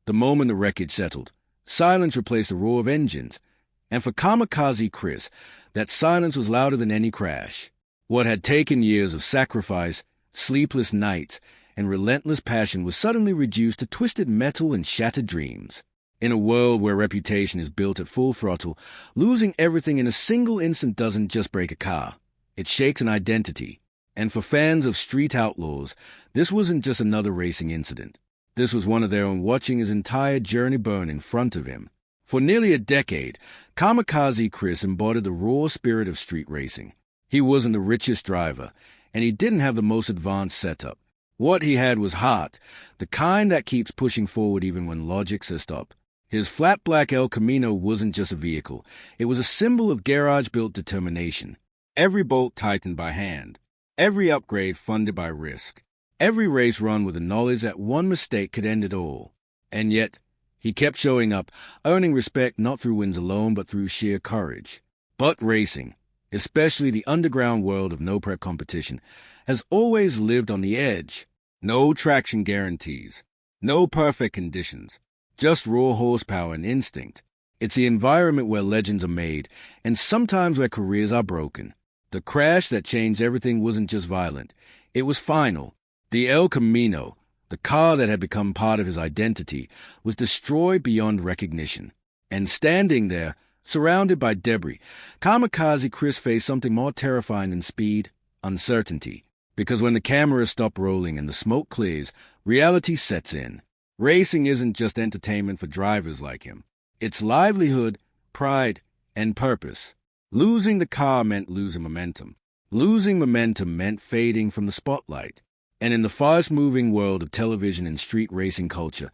The moment the wreckage settled, silence replaced the roar of engines. And for Kamikaze Chris, that silence was louder than any crash. What had taken years of sacrifice, sleepless nights, and relentless passion was suddenly reduced to twisted metal and shattered dreams. In a world where reputation is built at full throttle, losing everything in a single instant doesn't just break a car. It shakes an identity. And for fans of Street Outlaws, this wasn't just another racing incident. This was one of their own, watching his entire journey burn in front of him. For nearly a decade, Kamikaze Chris embodied the raw spirit of street racing. He wasn't the richest driver, and he didn't have the most advanced setup. What he had was heart, the kind that keeps pushing forward even when logic says stop. His flat black El Camino wasn't just a vehicle. It was a symbol of garage-built determination. Every bolt tightened by hand. Every upgrade funded by risk. Every race run with the knowledge that one mistake could end it all. And yet, he kept showing up, earning respect not through wins alone but through sheer courage. But racing, especially the underground world of no-prep competition, has always lived on the edge. No traction guarantees. No perfect conditions. Just raw horsepower and instinct. It's the environment where legends are made, and sometimes where careers are broken. The crash that changed everything wasn't just violent. It was final. The El Camino, the car that had become part of his identity, was destroyed beyond recognition. And standing there, surrounded by debris, Kamikaze Chris faced something more terrifying than speed: uncertainty. Because when the cameras stop rolling and the smoke clears, reality sets in. Racing isn't just entertainment for drivers like him. It's livelihood, pride, and purpose. Losing the car meant losing momentum. Losing momentum meant fading from the spotlight. And in the fast-moving world of television and street racing culture,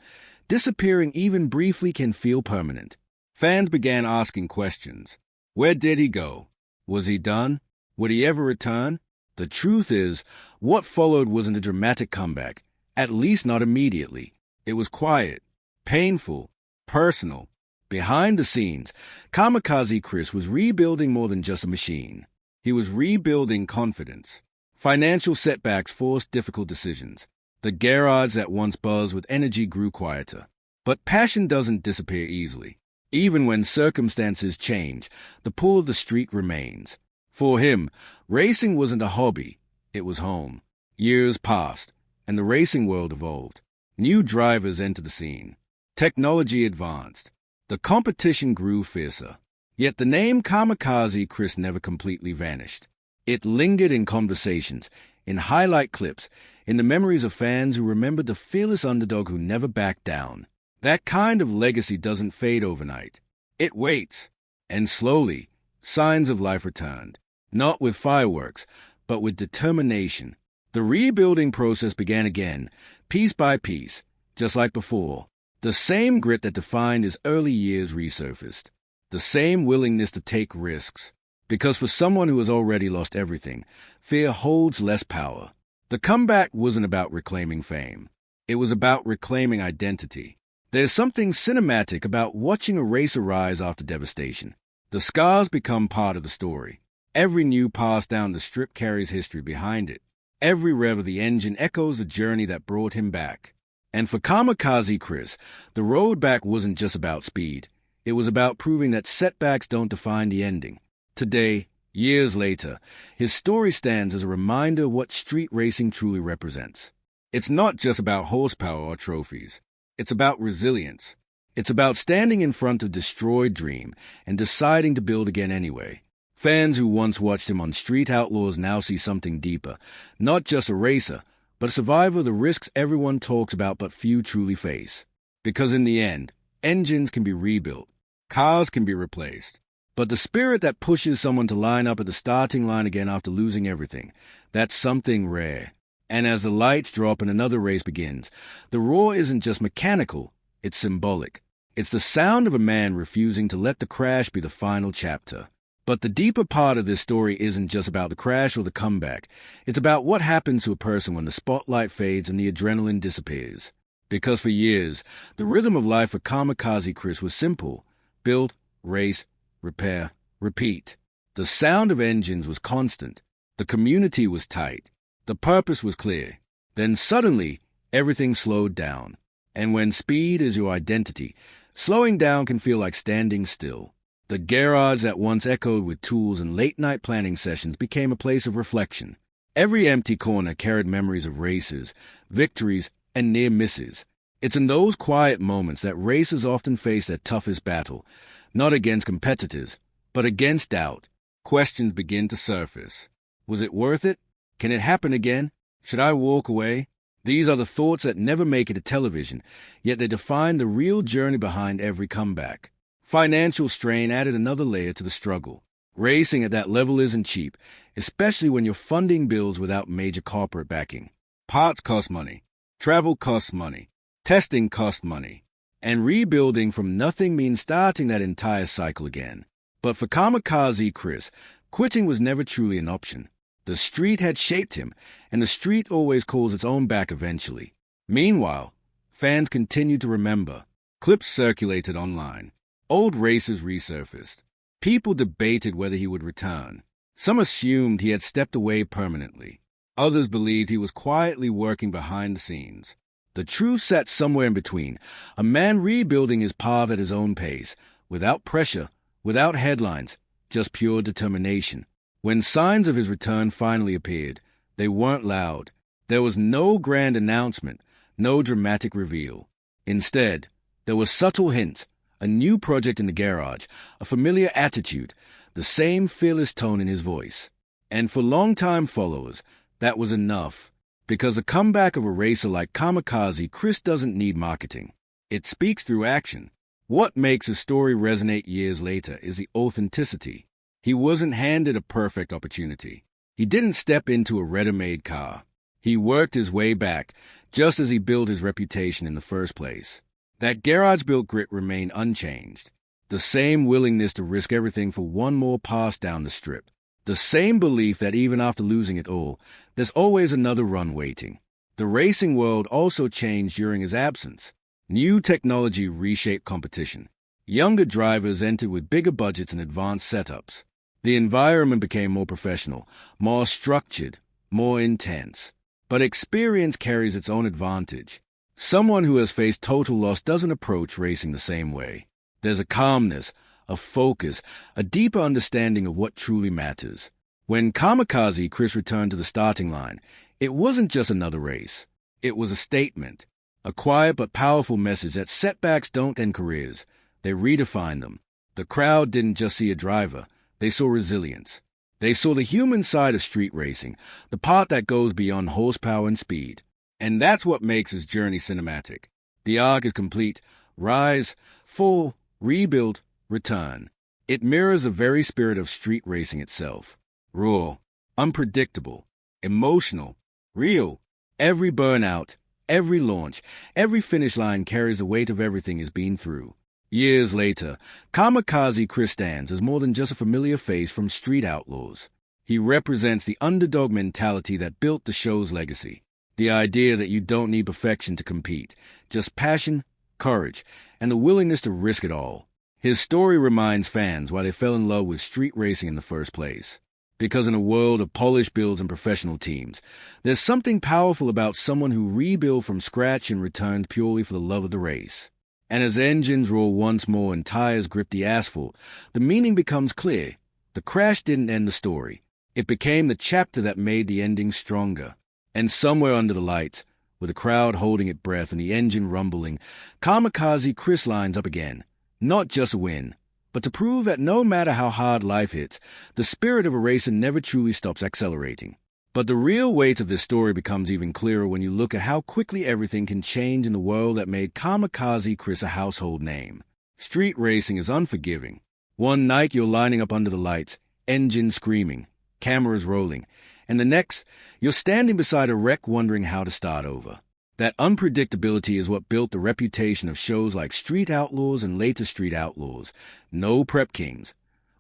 disappearing even briefly can feel permanent. Fans began asking questions. Where did he go? Was he done? Would he ever return? The truth is, what followed wasn't a dramatic comeback, at least not immediately. It was quiet, painful, personal. Behind the scenes, Kamikaze Chris was rebuilding more than just a machine. He was rebuilding confidence. Financial setbacks forced difficult decisions. The garage that once buzzed with energy grew quieter. But passion doesn't disappear easily. Even when circumstances change, the pull of the street remains. For him, racing wasn't a hobby. It was home. Years passed, and the racing world evolved. New drivers entered the scene. Technology advanced. The competition grew fiercer. Yet the name Kamikaze Chris never completely vanished. It lingered in conversations, in highlight clips, in the memories of fans who remembered the fearless underdog who never backed down. That kind of legacy doesn't fade overnight. It waits. And slowly, signs of life returned. Not with fireworks, but with determination. The rebuilding process began again, piece by piece, just like before. The same grit that defined his early years resurfaced. The same willingness to take risks. Because for someone who has already lost everything, fear holds less power. The comeback wasn't about reclaiming fame. It was about reclaiming identity. There's something cinematic about watching a racer rise after devastation. The scars become part of the story. Every new pass down the strip carries history behind it. Every rev of the engine echoes the journey that brought him back. And for Kamikaze Chris, the road back wasn't just about speed. It was about proving that setbacks don't define the ending. Today, years later, his story stands as a reminder of what street racing truly represents. It's not just about horsepower or trophies. It's about resilience. It's about standing in front of destroyed dream and deciding to build again anyway. Fans who once watched him on Street Outlaws now see something deeper. Not just a racer, but a survivor of the risks everyone talks about but few truly face. Because in the end, engines can be rebuilt. Cars can be replaced. But the spirit that pushes someone to line up at the starting line again after losing everything, that's something rare. And as the lights drop and another race begins, the roar isn't just mechanical, it's symbolic. It's the sound of a man refusing to let the crash be the final chapter. But the deeper part of this story isn't just about the crash or the comeback. It's about what happens to a person when the spotlight fades and the adrenaline disappears. Because for years, the rhythm of life for Kamikaze Chris was simple. Build, race, repair, repeat. The sound of engines was constant. The community was tight. The purpose was clear. Then suddenly, everything slowed down. And when speed is your identity, slowing down can feel like standing still. The garage that once echoed with tools and late-night planning sessions became a place of reflection. Every empty corner carried memories of races, victories, and near misses. It's in those quiet moments that racers often face their toughest battle, not against competitors, but against doubt. Questions begin to surface. Was it worth it? Can it happen again? Should I walk away? These are the thoughts that never make it to television, yet they define the real journey behind every comeback. Financial strain added another layer to the struggle. Racing at that level isn't cheap, especially when you're funding bills without major corporate backing. Parts cost money. Travel costs money. Testing costs money. And rebuilding from nothing means starting that entire cycle again. But for Kamikaze Chris, quitting was never truly an option. The street had shaped him, and the street always calls its own back eventually. Meanwhile, fans continued to remember. Clips circulated online. Old races resurfaced. People debated whether he would return. Some assumed he had stepped away permanently. Others believed he was quietly working behind the scenes. The truth sat somewhere in between, a man rebuilding his path at his own pace, without pressure, without headlines, just pure determination. When signs of his return finally appeared, they weren't loud. There was no grand announcement, no dramatic reveal. Instead, there were subtle hints, a new project in the garage, a familiar attitude, the same fearless tone in his voice. And for longtime followers, that was enough, because a comeback of a racer like Kamikaze Chris doesn't need marketing. It speaks through action. What makes a story resonate years later is the authenticity. He wasn't handed a perfect opportunity. He didn't step into a ready-made car. He worked his way back, just as he built his reputation in the first place. That garage-built grit remained unchanged. The same willingness to risk everything for one more pass down the strip. The same belief that even after losing it all, there's always another run waiting. The racing world also changed during his absence. New technology reshaped competition. Younger drivers entered with bigger budgets and advanced setups. The environment became more professional, more structured, more intense. But experience carries its own advantage. Someone who has faced total loss doesn't approach racing the same way. There's a calmness, a focus, a deeper understanding of what truly matters. When Kamikaze Chris returned to the starting line, it wasn't just another race. It was a statement, a quiet but powerful message that setbacks don't end careers. They redefine them. The crowd didn't just see a driver. They saw resilience. They saw the human side of street racing, the part that goes beyond horsepower and speed. And that's what makes his journey cinematic. The arc is complete. Rise, fall, rebuild, return. It mirrors the very spirit of street racing itself. Raw, unpredictable, emotional, real. Every burnout, every launch, every finish line carries the weight of everything he's been through. Years later, Kamikaze Chris stands as more than just a familiar face from Street Outlaws. He represents the underdog mentality that built the show's legacy. The idea that you don't need perfection to compete, just passion, courage, and the willingness to risk it all. His story reminds fans why they fell in love with street racing in the first place. Because in a world of polished builds and professional teams, there's something powerful about someone who rebuilt from scratch and returned purely for the love of the race. And as engines roar once more and tires grip the asphalt, the meaning becomes clear. The crash didn't end the story. It became the chapter that made the ending stronger. And somewhere under the lights, with the crowd holding its breath and the engine rumbling, Kamikaze Chris lines up again. Not just a win, but to prove that no matter how hard life hits, the spirit of a racer never truly stops accelerating. But the real weight of this story becomes even clearer when you look at how quickly everything can change in the world that made Kamikaze Chris a household name. Street racing is unforgiving. One night you're lining up under the lights, engine screaming, cameras rolling, and the next, you're standing beside a wreck wondering how to start over. That unpredictability is what built the reputation of shows like Street Outlaws and later Street Outlaws. No prep kings.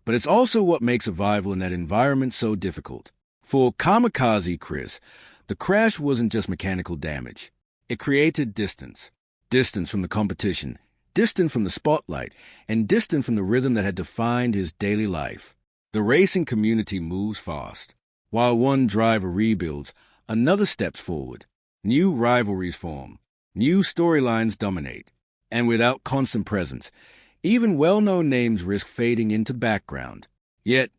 But it's also what makes survival in that environment so difficult. For Kamikaze Chris, the crash wasn't just mechanical damage. It created distance. Distance from the competition, distant from the spotlight, and distant from the rhythm that had defined his daily life. The racing community moves fast. While one driver rebuilds, another steps forward. New rivalries form. New storylines dominate, and without constant presence, even well-known names risk fading into background. Yet,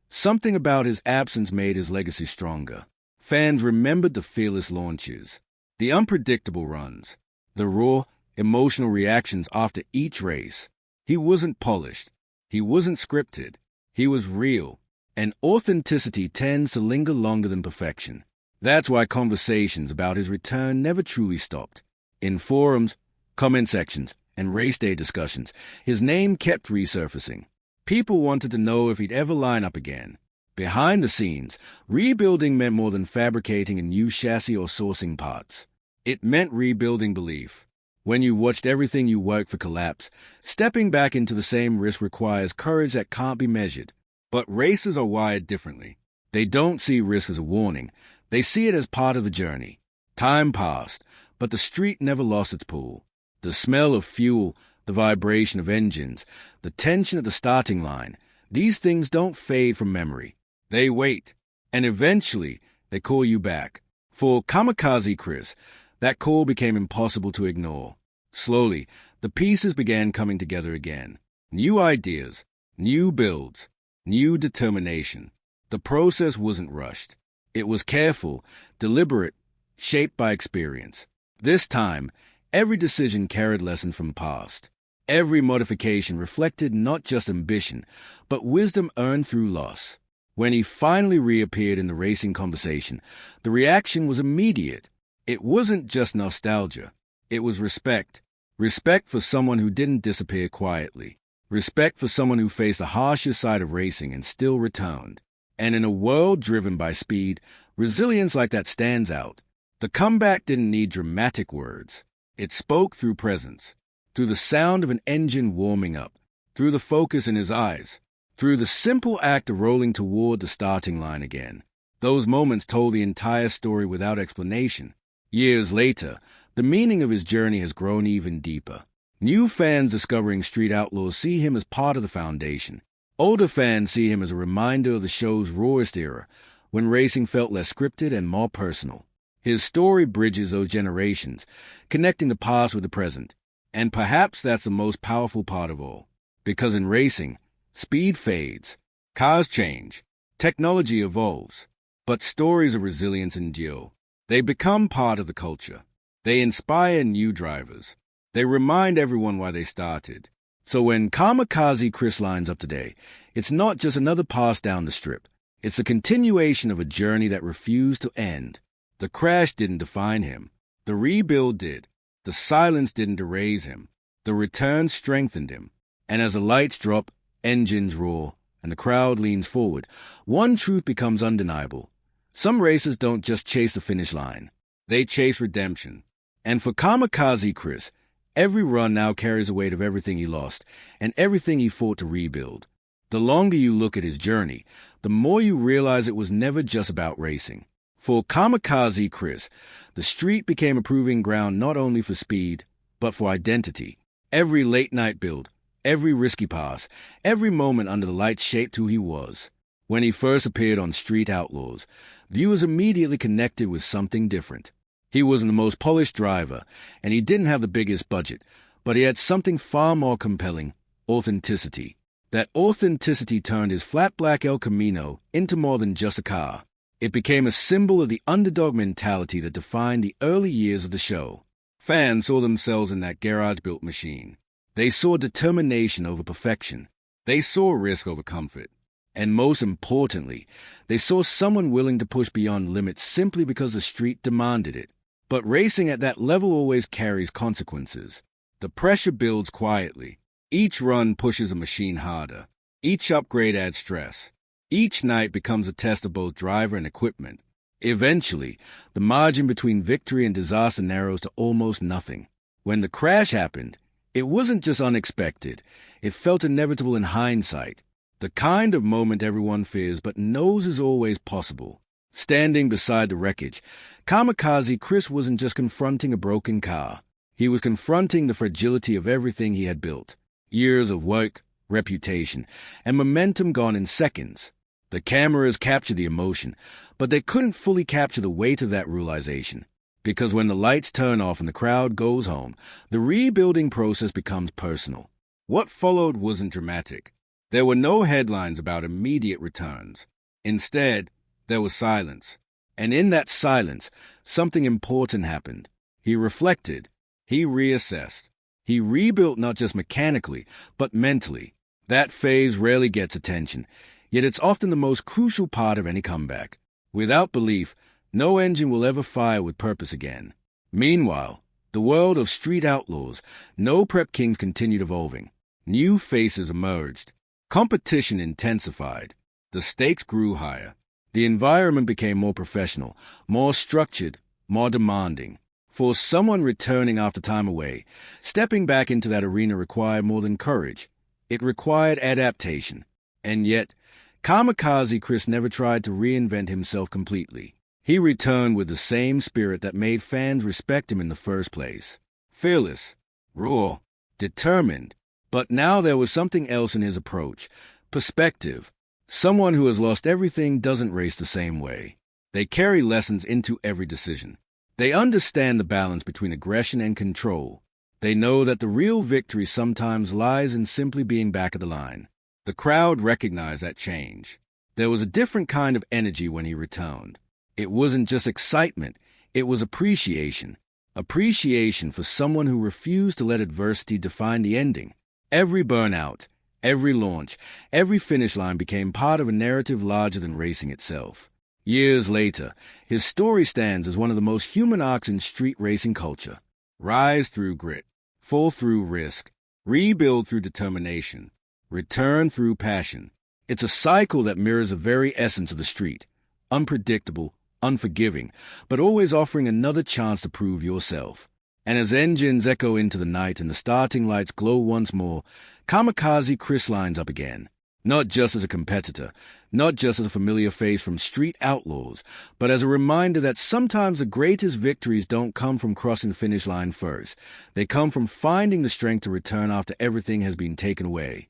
something about his absence made his legacy stronger. Fans remembered the fearless launches, the unpredictable runs, the raw, emotional reactions after each race. He wasn't polished. He wasn't scripted. He was real, and authenticity tends to linger longer than perfection. That's why conversations about his return never truly stopped. In forums, comment sections, and race day discussions, his name kept resurfacing. People wanted to know if he'd ever line up again. Behind the scenes, rebuilding meant more than fabricating a new chassis or sourcing parts. It meant rebuilding belief. When you watched everything you worked for collapse, stepping back into the same risk requires courage that can't be measured. But racers are wired differently. They don't see risk as a warning. They see it as part of the journey. Time passed, but the street never lost its pull. The smell of fuel, the vibration of engines, the tension at the starting line, these things don't fade from memory. They wait, and eventually they call you back. For Kamikaze Chris, that call became impossible to ignore. Slowly, the pieces began coming together again. New ideas, new builds, new determination. The process wasn't rushed. It was careful, deliberate, shaped by experience. This time, every decision carried lessons from the past. Every modification reflected not just ambition, but wisdom earned through loss. When he finally reappeared in the racing conversation, the reaction was immediate. It wasn't just nostalgia. It was respect. Respect for someone who didn't disappear quietly. Respect for someone who faced the harsher side of racing and still returned. And in a world driven by speed, resilience like that stands out. The comeback didn't need dramatic words. It spoke through presence, through the sound of an engine warming up, through the focus in his eyes, through the simple act of rolling toward the starting line again. Those moments told the entire story without explanation. Years later, the meaning of his journey has grown even deeper. New fans discovering Street Outlaws see him as part of the foundation. Older fans see him as a reminder of the show's rawest era, when racing felt less scripted and more personal. His story bridges those generations, connecting the past with the present. And perhaps that's the most powerful part of all. Because in racing, speed fades, cars change, technology evolves, but stories of resilience endure. They become part of the culture. They inspire new drivers. They remind everyone why they started. So when Kamikaze Chris lines up today, it's not just another pass down the strip. It's a continuation of a journey that refused to end. The crash didn't define him. The rebuild did. The silence didn't erase him. The return strengthened him. And as the lights drop, engines roar, and the crowd leans forward, one truth becomes undeniable. Some racers don't just chase the finish line. They chase redemption. And for Kamikaze Chris, every run now carries the weight of everything he lost and everything he fought to rebuild. The longer you look at his journey, the more you realize it was never just about racing. For Kamikaze Chris, the street became a proving ground not only for speed, but for identity. Every late-night build, every risky pass, every moment under the lights shaped who he was. When he first appeared on Street Outlaws, viewers immediately connected with something different. He wasn't the most polished driver, and he didn't have the biggest budget, but he had something far more compelling: authenticity. That authenticity turned his flat black El Camino into more than just a car. It became a symbol of the underdog mentality that defined the early years of the show. Fans saw themselves in that garage-built machine. They saw determination over perfection. They saw risk over comfort. And most importantly, they saw someone willing to push beyond limits simply because the street demanded it. But racing at that level always carries consequences. The pressure builds quietly. Each run pushes a machine harder. Each upgrade adds stress. Each night becomes a test of both driver and equipment. Eventually, the margin between victory and disaster narrows to almost nothing. When the crash happened, it wasn't just unexpected. It felt inevitable in hindsight. The kind of moment everyone fears but knows is always possible. Standing beside the wreckage, Kamikaze Chris wasn't just confronting a broken car. He was confronting the fragility of everything he had built. Years of work, reputation, and momentum gone in seconds. The cameras captured the emotion, but they couldn't fully capture the weight of that realization. Because when the lights turn off and the crowd goes home, the rebuilding process becomes personal. What followed wasn't dramatic. There were no headlines about immediate returns. Instead, there was silence. And in that silence, something important happened. He reflected. He reassessed. He rebuilt not just mechanically, but mentally. That phase rarely gets attention, yet it's often the most crucial part of any comeback. Without belief, no engine will ever fire with purpose again. Meanwhile, the world of Street Outlaws, no prep kings continued evolving. New faces emerged. Competition intensified. The stakes grew higher. The environment became more professional, more structured, more demanding. For someone returning after time away, stepping back into that arena required more than courage. It required adaptation. And yet, Kamikaze Chris never tried to reinvent himself completely. He returned with the same spirit that made fans respect him in the first place. Fearless, raw, determined. But now there was something else in his approach. Perspective. Someone who has lost everything doesn't race the same way. They carry lessons into every decision. They understand the balance between aggression and control. They know that the real victory sometimes lies in simply being back at the line. The crowd recognized that change. There was a different kind of energy when he returned. It wasn't just excitement, it was appreciation. Appreciation for someone who refused to let adversity define the ending. Every burnout, every launch, every finish line became part of a narrative larger than racing itself. Years later, his story stands as one of the most human arcs in street racing culture. Rise through grit, fall through risk, rebuild through determination, return through passion. It's a cycle that mirrors the very essence of the street. Unpredictable, unforgiving, but always offering another chance to prove yourself. And as engines echo into the night and the starting lights glow once more, Kamikaze Chris lines up again. Not just as a competitor, not just as a familiar face from Street Outlaws, but as a reminder that sometimes the greatest victories don't come from crossing the finish line first. They come from finding the strength to return after everything has been taken away.